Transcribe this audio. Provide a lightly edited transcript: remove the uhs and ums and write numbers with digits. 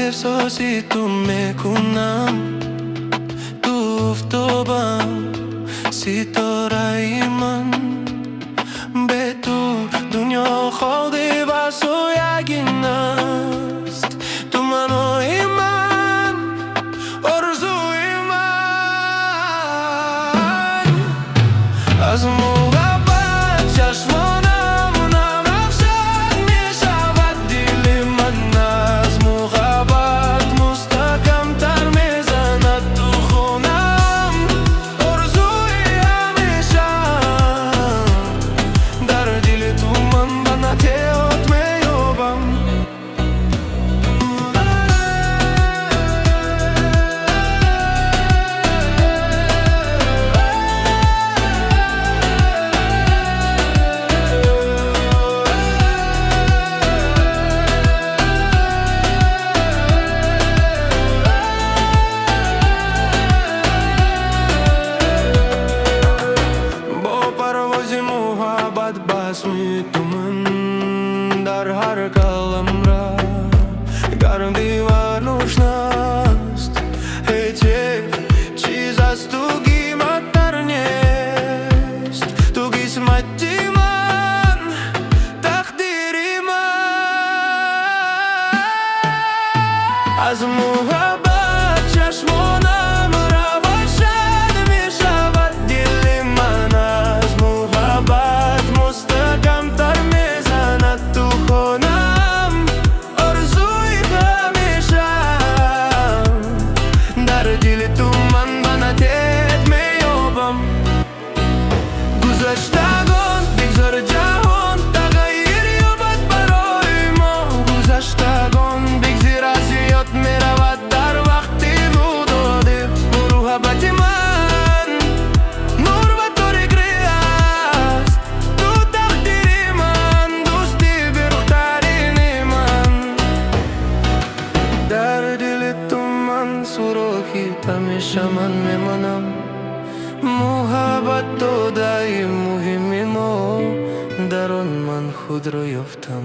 احساسی تو میکنم تو افتابم ستاره من به تو دنیا خالی و سویگین است تو منوی من آرزوی من از محبت چشمانم نم افشان می شود دل من از محبت مستحکم تر می زند تو خونم آرزوی همیشم در دل تو من به نتیات می یابم محبت بسمی تو من در هر قلمرو گرم دیوار نوشناست هیچ چیز از تو قیمت در نیست تو قسمتی من تقدیری من از محبت چشمانم روشن می شود دل من از محبت مستحکم تر می زند تو خونم آرزوی همیشم در دل تو من به نتیت می یابم گذشتگان بگذار جهان تغییر یابد برای ما گذشتگان بگذیر از یاد می رود در وقتی رو داده محبت من نور و تاریکی است تو تقدیر من دوستی بیرخترین من در دل تو من سوراخی همیشه من میمانم محبت تو دایم مهمی ما در آن من خود را یافتم